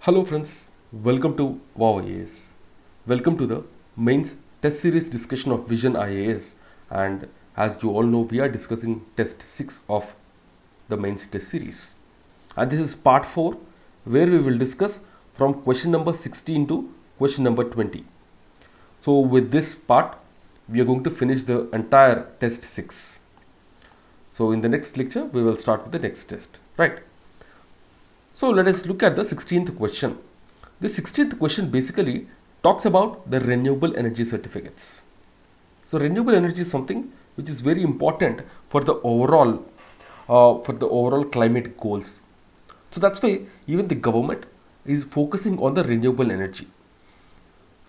Hello friends, welcome to VOWIAS. Welcome to the mains test series discussion of Vision IAS, and as you all know we are discussing test 6 of the mains test series. And this is part 4 where we will discuss from question number 16 to question number 20. So with this part we are going to finish the entire test 6. So in the next lecture we will start with the next test, right? So let us look at the 16th question. The 16th question basically talks about the renewable energy certificates. So renewable energy is something which is very important for the overall climate goals. So that's why even the government is focusing on the renewable energy.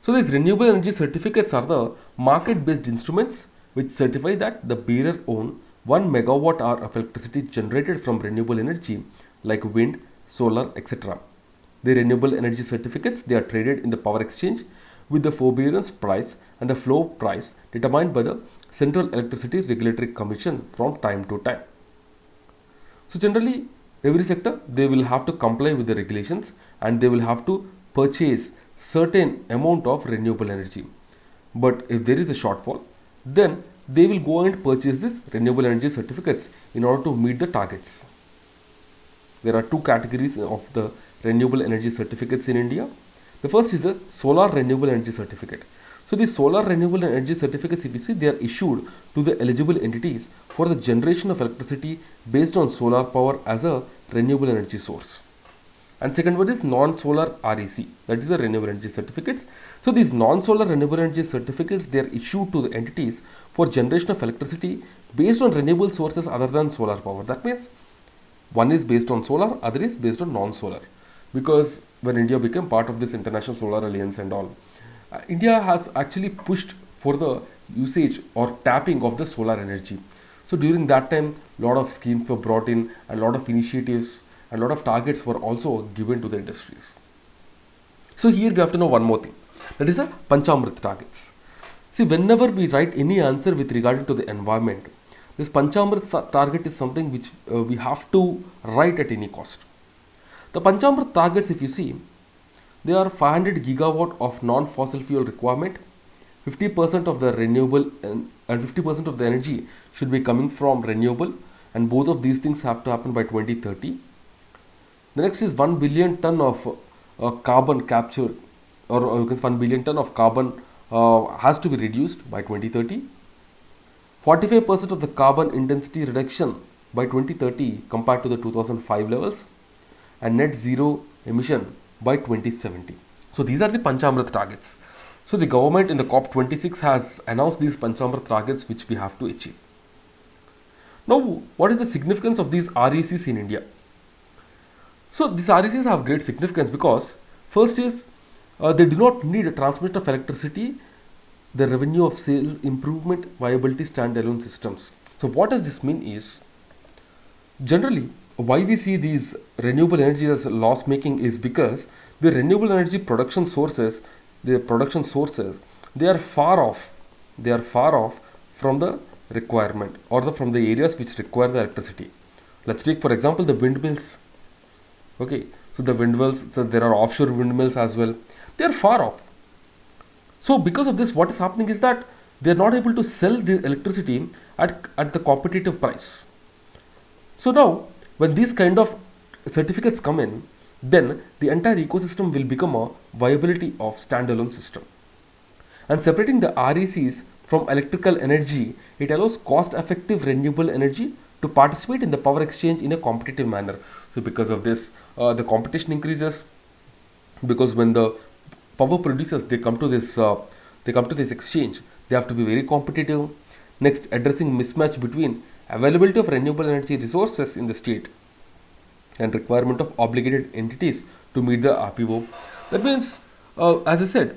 So these renewable energy certificates are the market-based instruments which certify that the bearer own 1 megawatt hour of electricity generated from renewable energy like wind, solar, etc. The renewable energy certificates, they are traded in the power exchange with the forbearance price and the floor price determined by the Central Electricity Regulatory Commission from time to time. So generally every sector they will have to comply with the regulations and they will have to purchase certain amount of renewable energy. But if there is a shortfall, then they will go and purchase these renewable energy certificates in order to meet the targets. There are two categories of the renewable energy certificates in India. The first is the solar renewable energy certificate. So the solar renewable energy certificates, if you see, they are issued to the eligible entities for the generation of electricity based on solar power as a renewable energy source. And second one is non-solar REC, that is the renewable energy certificates. So these non-solar renewable energy certificates, they are issued to the entities for generation of electricity based on renewable sources other than solar power. That means one is based on solar, other is based on non-solar. Because when India became part of this International Solar Alliance and all, India has actually pushed for the usage or tapping of the solar energy. So during that time, a lot of schemes were brought in and a lot of initiatives and a lot of targets were also given to the industries. So here we have to know one more thing, that is the Panchamrit targets. See, whenever we write any answer with regard to the environment, this Panchamrit target is something which we have to write at any cost. The Panchamrit targets, if you see, they are 500 gigawatt of non-fossil fuel requirement, 50% of the renewable and 50% of the energy should be coming from renewable, and both of these things have to happen by 2030. The next is 1 billion ton of carbon capture, or you can say 1 billion ton of carbon has to be reduced by 2030. 45% of the carbon intensity reduction by 2030 compared to the 2005 levels, and net zero emission by 2070. So these are the Panchamrit targets. So the government in the COP26 has announced these Panchamrit targets which we have to achieve. Now, what is the significance of these RECs in India? So these RECs have great significance because first is they do not need a transmission of electricity, the revenue of sales, improvement, viability, standalone systems. So what does this mean is, generally why we see these renewable energy as loss making is because the renewable energy production sources, they are far off from the requirement or from the areas which require the electricity. Let's take for example the windmills. Okay, so the windmills, so there are offshore windmills as well, they are far off. So because of this, what is happening is that they are not able to sell the electricity at the competitive price. So now when these kind of certificates come in, then the entire ecosystem will become a viability of standalone system. And separating the RECs from electrical energy, it allows cost effective renewable energy to participate in the power exchange in a competitive manner. So because of this, the competition increases, because when the power producers they come to this exchange, they have to be very competitive. Next, addressing mismatch between availability of renewable energy resources in the state and requirement of obligated entities to meet the RPO. That means, as I said,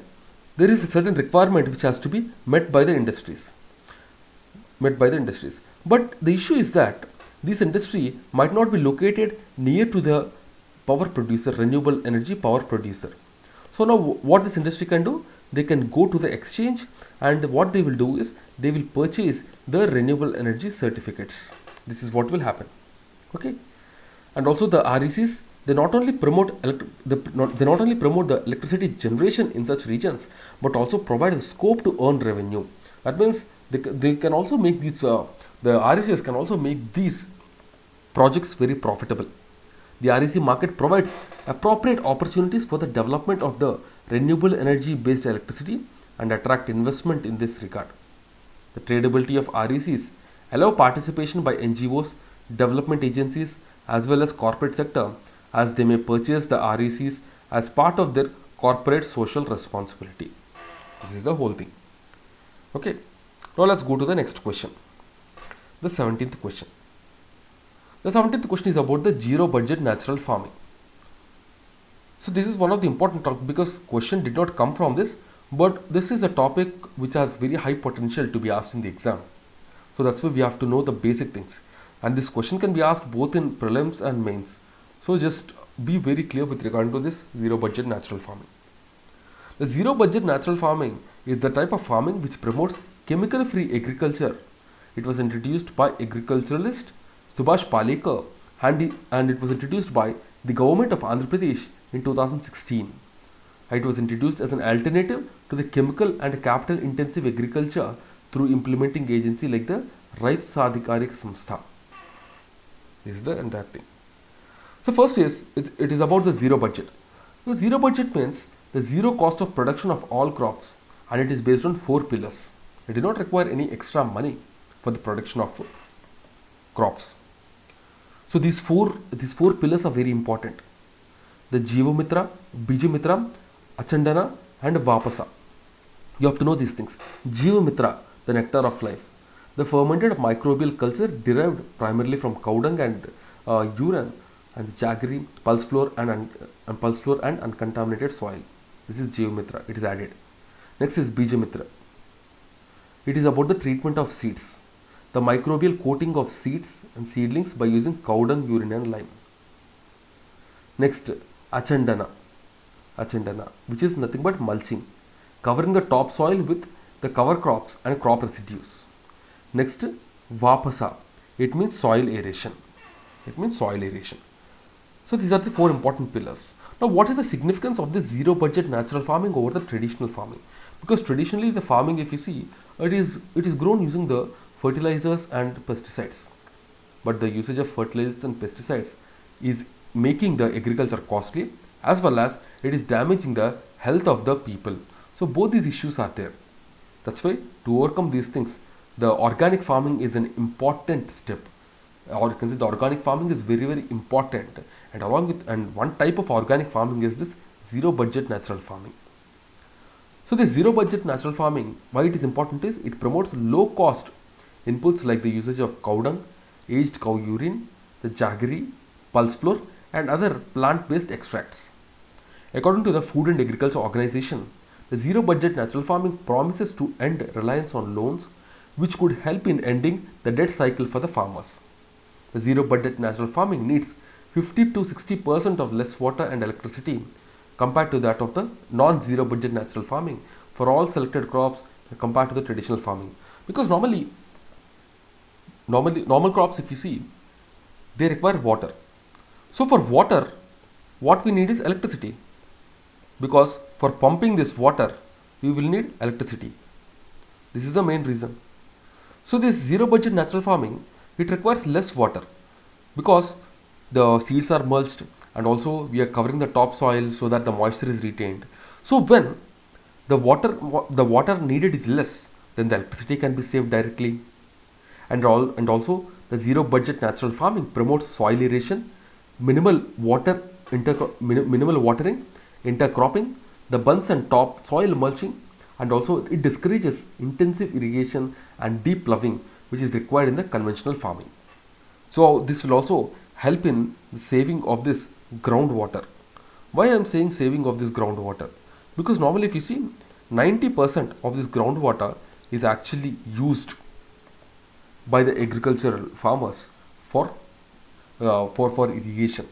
there is a certain requirement which has to be met by the industries. But the issue is that this industry might not be located near to the power producer, renewable energy power producer. So now what this industry can do, they can go to the exchange and what they will do is they will purchase the renewable energy certificates. This is what will happen. Okay, and also the RECs, They not only promote they not only promote the electricity generation in such regions, but also provide the scope to earn revenue. That means they can also make these the RECs can also make these projects very profitable. The REC market provides appropriate opportunities for the development of the renewable energy based electricity and attract investment in this regard. The tradability of RECs allow participation by NGOs, development agencies, as well as corporate sector, as they may purchase the RECs as part of their corporate social responsibility. This is the whole thing. Okay. Now let's go to the next question. The 17th question. The 17th question is about the zero budget natural farming. So this is one of the important topics because question did not come from this, but this is a topic which has very high potential to be asked in the exam. So that's why we have to know the basic things. And this question can be asked both in prelims and mains. So just be very clear with regard to this zero budget natural farming. The zero budget natural farming is the type of farming which promotes chemical free agriculture. It was introduced by agriculturalist Subhash Palekar and it was introduced by the government of Andhra Pradesh in 2016. It was introduced as an alternative to the chemical and capital intensive agriculture through implementing agency like the Raitu Sadhikarik Samstha. This is the entire thing. So first is it is about the zero budget. So zero budget means the zero cost of production of all crops, and it is based on 4 pillars. It does not require any extra money for the production of crops. So these four pillars are very important. The Jivamitra, Bijamitra, Achandana and Vapasa. You have to know these things. Jivamitra, the nectar of life. The fermented microbial culture derived primarily from cow dung and urine, and the jaggery, pulse flour and uncontaminated soil. This is Jivamitra. It is added. Next is Bijamitra. It is about the treatment of seeds. The microbial coating of seeds and seedlings by using cow dung, urine and lime. Next, Achandana, which is nothing but mulching, covering the topsoil with the cover crops and crop residues. Next, Vapasa, it means soil aeration. So these are the 4 important pillars. Now what is the significance of this zero budget natural farming over the traditional farming? Because traditionally the farming, if you see, it is grown using the fertilizers and pesticides. But the usage of fertilizers and pesticides is making the agriculture costly, as well as it is damaging the health of the people. So both these issues are there. That's why to overcome these things, the organic farming is an important step. Or you can say the organic farming is very, very important. And one type of organic farming is this zero budget natural farming. So this zero budget natural farming, why it is important is it promotes low cost inputs like the usage of cow dung, aged cow urine, the jaggery, pulse flour and other plant-based extracts. According to the Food and Agriculture Organization, the zero budget natural farming promises to end reliance on loans, which could help in ending the debt cycle for the farmers. The zero budget natural farming needs 50 to 60% of less water and electricity compared to that of the non-zero budget natural farming for all selected crops compared to the traditional farming. Because normal crops, if you see, they require water. So for water, what we need is electricity. Because for pumping this water, we will need electricity. This is the main reason. So this zero budget natural farming, it requires less water because the seeds are mulched and also we are covering the topsoil so that the moisture is retained. So when the water needed is less, then the electricity can be saved directly. And also the zero budget natural farming promotes soil aeration, minimal watering, intercropping, the bunch and top soil mulching, and also it discourages intensive irrigation and deep ploughing, which is required in the conventional farming. So this will also help in the saving of this groundwater. Why I am saying saving of this groundwater? Because normally if you see 90% of this groundwater is actually used by the agricultural farmers for irrigation.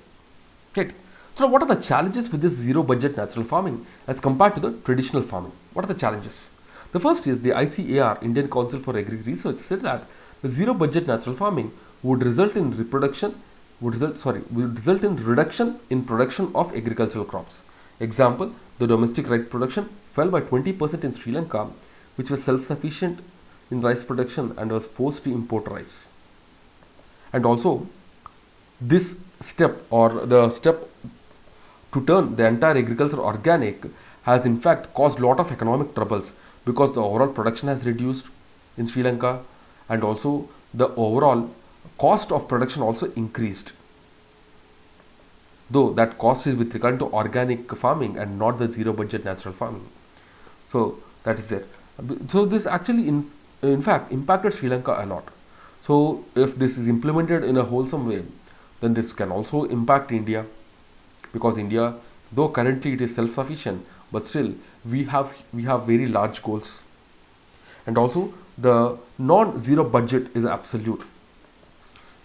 Okay. So what are the challenges with this zero budget natural farming as compared to the traditional farming? What are the challenges? The first is the ICAR, Indian Council for Agri Research, said that the zero budget natural farming would result in reproduction would result in reduction in production of agricultural crops. Example, the domestic rice production fell by 20% in Sri Lanka, which was self-sufficient in rice production and was forced to import rice. And also, this step or the step to turn the entire agriculture organic has in fact caused a lot of economic troubles because the overall production has reduced in Sri Lanka, and also the overall cost of production also increased, though that cost is with regard to organic farming and not the zero budget natural farming. So that is there. So this actually in fact impacted Sri Lanka a lot. So if this is implemented in a wholesome way, then this can also impact India, because India, though currently it is self-sufficient, but still we have very large goals. And also the non-zero budget is absolute,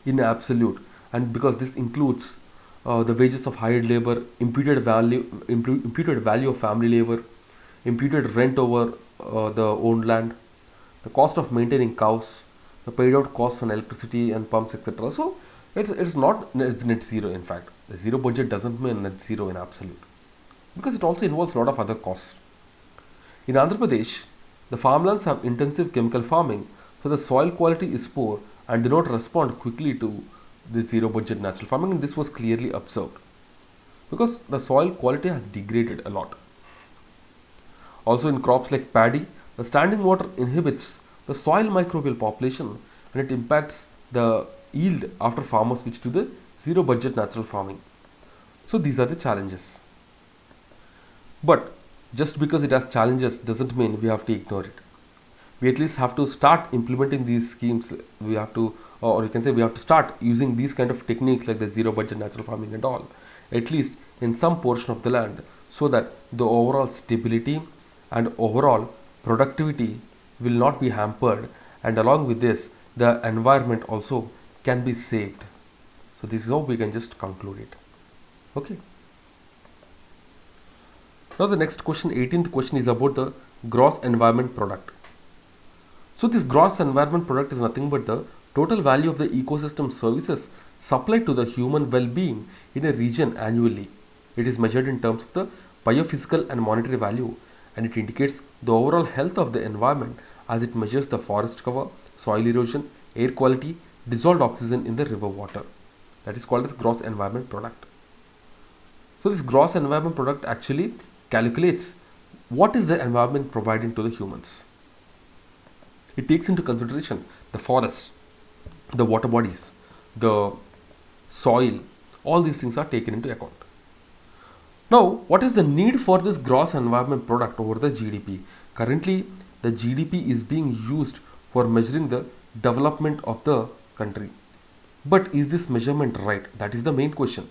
and because this includes the wages of hired labor, imputed value of family labor, imputed rent over the owned land, the cost of maintaining cows, the paid out costs on electricity and pumps, etc. So it's not net zero. In fact, the zero budget doesn't mean net zero in absolute, because it also involves a lot of other costs. In Andhra Pradesh, the farmlands have intensive chemical farming, so the soil quality is poor and do not respond quickly to the zero budget natural farming, and this was clearly observed because the soil quality has degraded a lot. Also, in crops like paddy, the standing water inhibits the soil microbial population and it impacts the yield after farmers switch to the zero budget natural farming. So these are the challenges. But just because it has challenges doesn't mean we have to ignore it. We at least have to start implementing these schemes. We have to, or you can say we have to start using these kind of techniques like the zero budget natural farming and all, at least in some portion of the land, so that the overall stability and overall productivity will not be hampered, and along with this the environment also can be saved. So this is how we can just conclude it. Okay. Now the next question, 18th question, is about the gross environment product. So this gross environment product is nothing but the total value of the ecosystem services supplied to the human well-being in a region annually. It is measured in terms of the biophysical and monetary value, and it indicates the overall health of the environment as it measures the forest cover, soil erosion, air quality, dissolved oxygen in the river water. That is called as gross environment product. So this gross environment product actually calculates what is the environment providing to the humans. It takes into consideration the forests, the water bodies, the soil, all these things are taken into account. Now, what is the need for this gross environment product over the GDP? Currently, the GDP is being used for measuring the development of the country. But is this measurement right? That is the main question.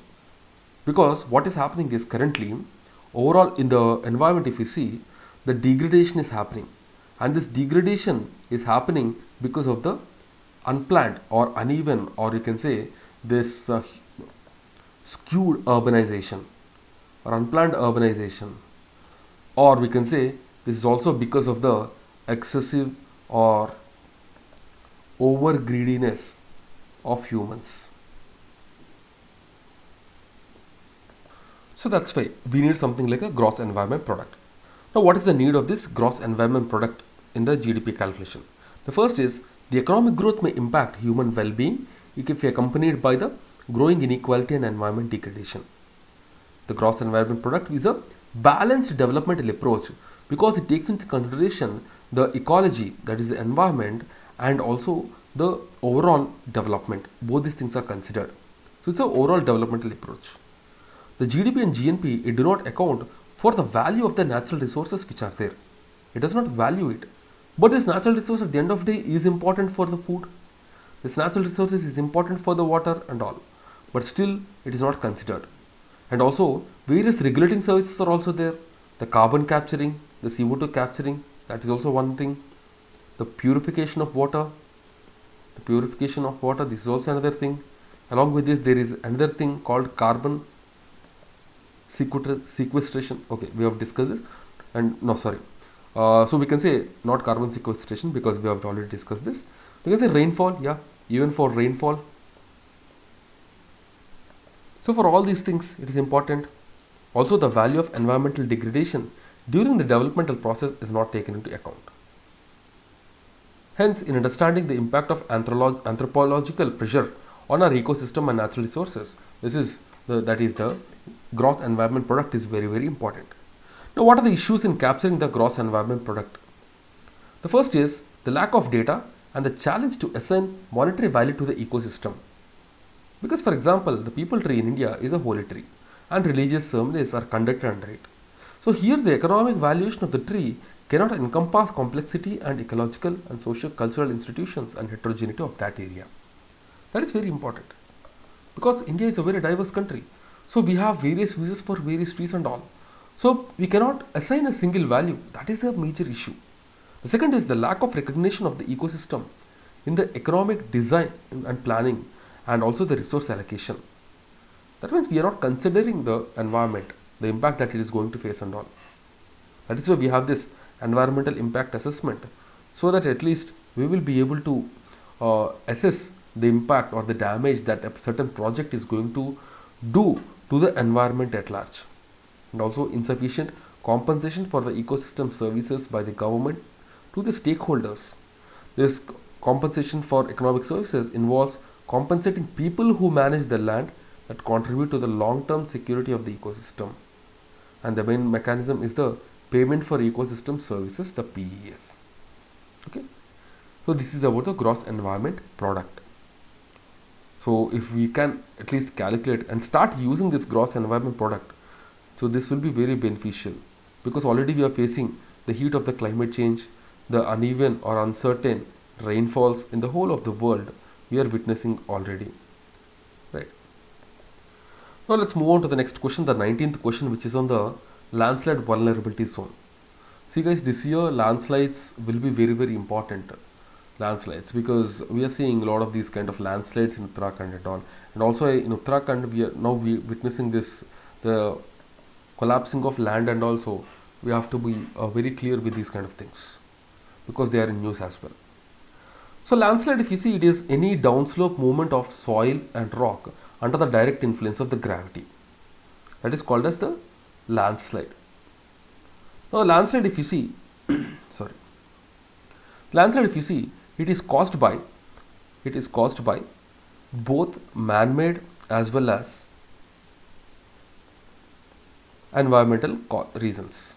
Because what is happening is currently, overall in the environment, if you see, the degradation is happening. And this degradation is happening because of the unplanned or uneven, or you can say this skewed urbanization or unplanned urbanization, or we can say this is also because of the excessive or over greediness of humans. So that's why we need something like a gross environment product. Now, what is the need of this gross environment product in the GDP calculation? The first is the economic growth may impact human well-being if accompanied by the growing inequality and environment degradation. The gross environment product is a balanced developmental approach because it takes into consideration the ecology, that is the environment, and also the overall development. Both these things are considered. So it's an overall developmental approach. The GDP and GNP, it do not account for the value of the natural resources which are there. It does not value it. But this natural resource at the end of the day is important for the food. This natural resources is important for the water and all. But still it is not considered. And also various regulating services are also there. The carbon capturing, the CO2 capturing, that is also one thing. The purification of water. This is also another thing. Along with this, there is another thing called carbon sequestration. Okay, we have discussed this. And no, sorry. So we can say not carbon sequestration because we have already discussed this. We can say rainfall, yeah, even for rainfall. So for all these things, it is important. Also, the value of environmental degradation during the developmental process is not taken into account. Hence, in understanding the impact of anthropological pressure on our ecosystem and natural resources, that is the gross environment product is very, very important. Now, what are the issues in capturing the gross environment product? The first is the lack of data and the challenge to assign monetary value to the ecosystem. Because, for example, the people tree in India is a holy tree and religious ceremonies are conducted under it. So, here the economic valuation of the tree cannot encompass complexity and ecological and socio-cultural institutions and heterogeneity of that area. That is very important because India is a very diverse country. So, we have various uses for various trees and all. So, we cannot assign a single value. That is a major issue. The second is the lack of recognition of the ecosystem in the economic design and planning and also the resource allocation. That means we are not considering the environment, the impact that it is going to face and all. That is why we have this environmental impact assessment, so that at least we will be able to assess the impact or the damage that a certain project is going to do to the environment at large. And also insufficient compensation for the ecosystem services by the government to the stakeholders. This compensation for economic services involves compensating people who manage the land that contribute to the long-term security of the ecosystem. And the main mechanism is the payment for ecosystem services, the PES. Okay. So this is about the gross environment product. So if we can at least calculate and start using this gross environment product, so this will be very beneficial, because already we are facing the heat of the climate change, the uneven or uncertain rainfalls in the whole of the world we are witnessing already. Right. Now let's move on to the next question, the 19th question, which is on the landslide vulnerability zone. See guys, this year landslides will be very, very important. Landslides, because we are seeing a lot of these kind of landslides in Uttarakhand and all. And also in Uttarakhand, we are now witnessing this, the collapsing of land, and also we have to be very clear with these kind of things, because they are in news as well. So landslide, if you see, it is any downslope movement of soil and rock under the direct influence of the gravity. That is called as the landslide. Now landslide, if you see, landslide, if you see, it is caused by both man-made as well as environmental reasons.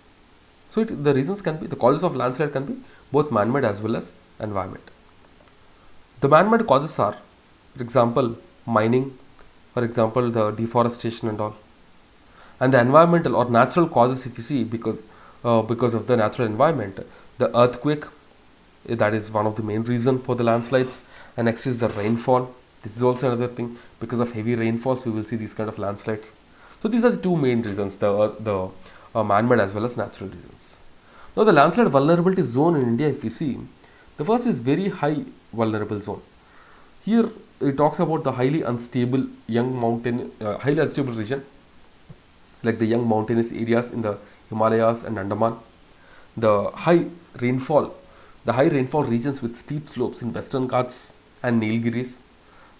So the reasons can be, the causes of landslide can be both man-made as well as environment. The man-made causes are, for example, mining, for example, the deforestation and all. And the environmental or natural causes, if you see, because of the natural environment, the earthquake, that is one of the main reason for the landslides. And next is the rainfall. This is also another thing. Because of heavy rainfalls, we will see these kind of landslides. So these are the two main reasons, the man-made as well as natural reasons. Now the landslide vulnerability zone in India, if you see, the first is very high vulnerable zone. Here it talks about the highly unstable highly unstable region, like the young mountainous areas in the Himalayas and Andaman, the high rainfall regions with steep slopes in Western Ghats and Nilgiris,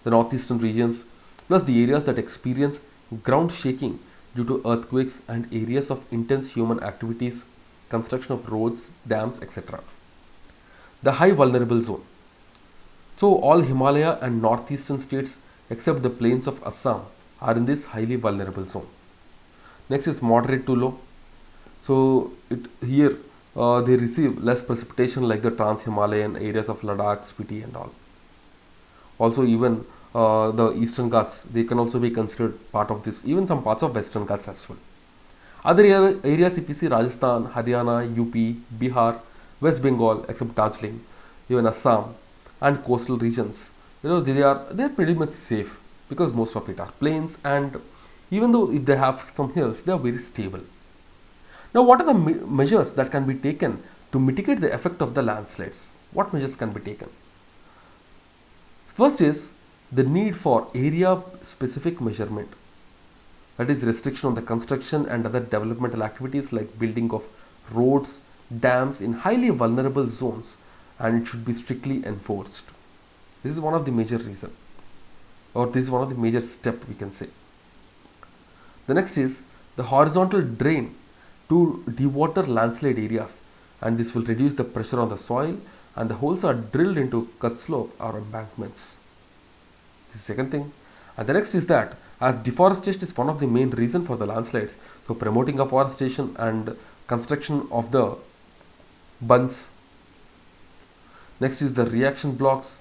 the northeastern regions, plus the areas that experience ground shaking due to earthquakes and areas of intense human activities, construction of roads, dams, etc. The high vulnerable zone. So all Himalaya and northeastern states except the plains of Assam are in this highly vulnerable zone. Next is moderate to low. So here they receive less precipitation, like the trans-Himalayan areas of Ladakh, Spiti and all. Also even the eastern Ghats, they can also be considered part of this, even some parts of western Ghats as well. Other areas, if you see, Rajasthan, Haryana, UP, Bihar, West Bengal, except Darjeeling, even Assam and coastal regions, they are pretty much safe, because most of it are plains, and even though if they have some hills, they are very stable. Now what are the measures that can be taken to mitigate the effect of the landslides? What measures can be taken? First is the need for area specific measurement, that is restriction on the construction and other developmental activities like building of roads, dams in highly vulnerable zones, and it should be strictly enforced. This is one of the major reasons, or this is one of the major steps we can say. The next is the horizontal drain to dewater landslide areas, and this will reduce the pressure on the soil, and the holes are drilled into cut slope or embankments. This is the second thing. And the next is that as deforestation is one of the main reasons for the landslides, so promoting afforestation and construction of the bunds. Next is the reaction blocks,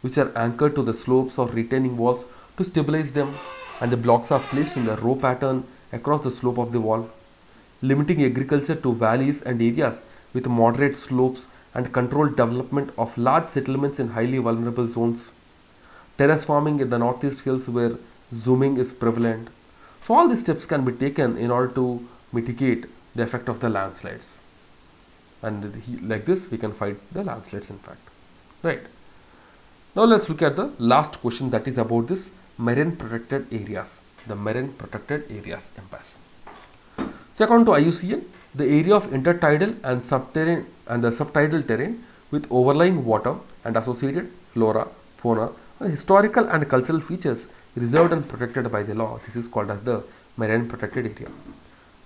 which are anchored to the slopes or retaining walls to stabilize them, and the blocks are placed in the row pattern across the slope of the wall, limiting agriculture to valleys and areas with moderate slopes and controlled development of large settlements in highly vulnerable zones. Terrace farming in the northeast hills where zooming is prevalent. So all these steps can be taken in order to mitigate the effect of the landslides. And like this we can fight the landslides in fact. Right. Now let's look at the last question, that is about this marine protected areas. The marine protected areas impasse. So according to IUCN, the area of intertidal and subterranean and the subtidal terrain with overlying water and associated flora, fauna, and historical and cultural features reserved and protected by the law. This is called as the marine protected area.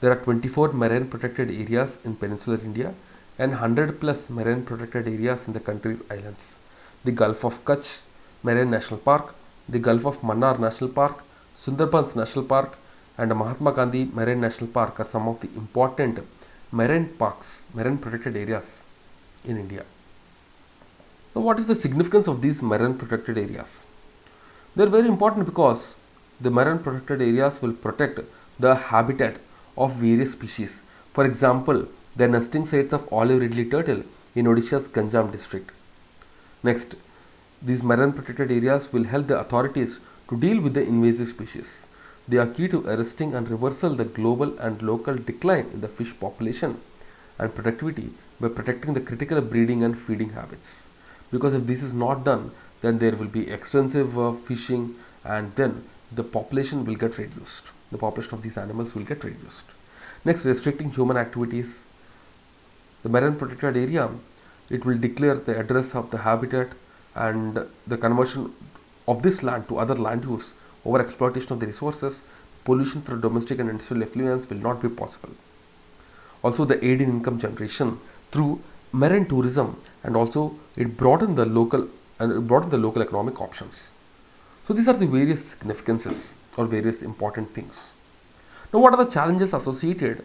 There are 24 marine protected areas in peninsular India and 100 plus marine protected areas in the country's islands. The Gulf of Kutch Marine National Park, the Gulf of Mannar National Park, Sundarbans National Park, and Mahatma Gandhi Marine National Park are some of the important marine parks, marine protected areas in India. Now, what is the significance of these marine protected areas? They are very important because the marine protected areas will protect the habitat of various species. For example, the nesting sites of olive ridley turtle in Odisha's Ganjam district. Next, these marine protected areas will help the authorities to deal with the invasive species. They are key to arresting and reversal the global and local decline in the fish population and productivity by protecting the critical breeding and feeding habits. Because if this is not done, then there will be extensive fishing, and then the population will get reduced. The population of these animals will get reduced. Next, restricting human activities. The marine protected area, it will declare the address of the habitat, and the conversion of this land to other land use, over exploitation of the resources, pollution from domestic and industrial effluents will not be possible. Also, the aid in income generation through marine tourism, and also it broadened the local economic options. So these are the various significances or various important things. Now, what are the challenges associated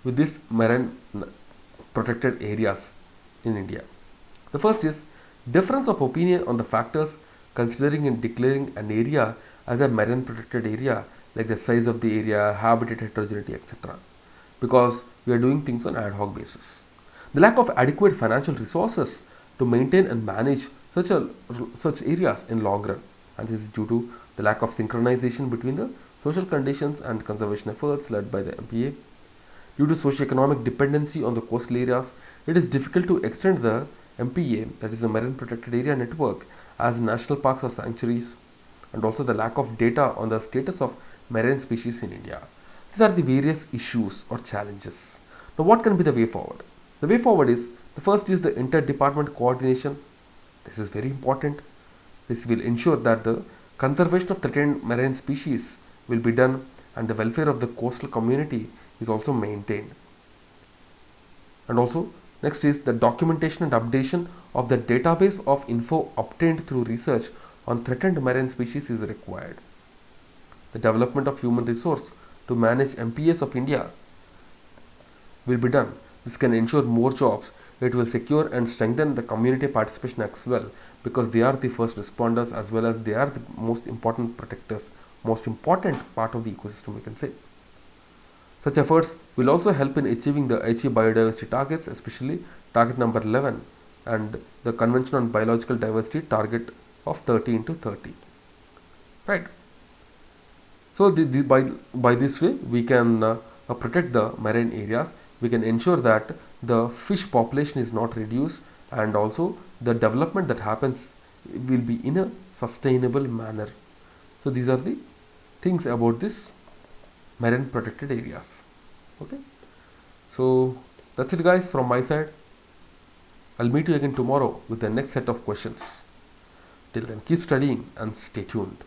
with these marine protected areas in India? The first is difference of opinion on the factors considering in declaring an area as a marine protected area, like the size of the area, habitat heterogeneity, etc. Because we are doing things on ad hoc basis. The lack of adequate financial resources to maintain and manage such areas in long run, and this is due to the lack of synchronization between the social conditions and conservation efforts led by the MPA. Due to socio-economic dependency on the coastal areas, it is difficult to extend the MPA, that is the Marine Protected Area Network, as national parks or sanctuaries, and also the lack of data on the status of marine species in India. These are the various issues or challenges. Now, what can be the way forward? The way forward is, the first is the inter-department coordination. This is very important. This will ensure that the conservation of threatened marine species will be done, and the welfare of the coastal community is also maintained. And also, next is the documentation and updation of the database of info obtained through research on threatened marine species is required. The development of human resource to manage MPAs of India will be done. This can ensure more jobs. It will secure and strengthen the community participation as well, because they are the first responders as well as they are the most important protectors, most important part of the ecosystem, we can say. Such efforts will also help in achieving the Aichi biodiversity targets, especially target number 11 and the Convention on Biological Diversity target of 30 into 30. Right. So by this way we can protect the marine areas. We can ensure that the fish population is not reduced, and also the development that happens will be in a sustainable manner. So these are the things about this marine protected areas. Okay, so that's it guys from my side. I'll meet you again tomorrow with the next set of questions. Till then, keep studying and stay tuned.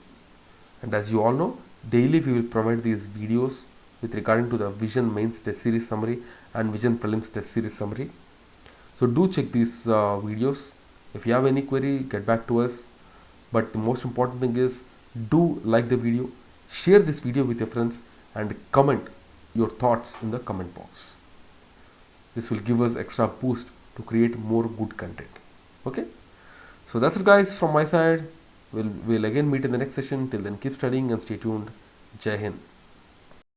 And as you all know, Daily we will provide these videos with regarding to the Vision Mains Test Series Summary and Vision Prelims Test Series Summary. So do check these videos. If you have any query, get back to us. But the most important thing is, do like the video, share this video with your friends, and comment your thoughts in the comment box. This will give us extra boost to create more good content. Okay, so that's it guys from my side. We'll again meet in the next session. Till then, keep studying and stay tuned. Jai Hind.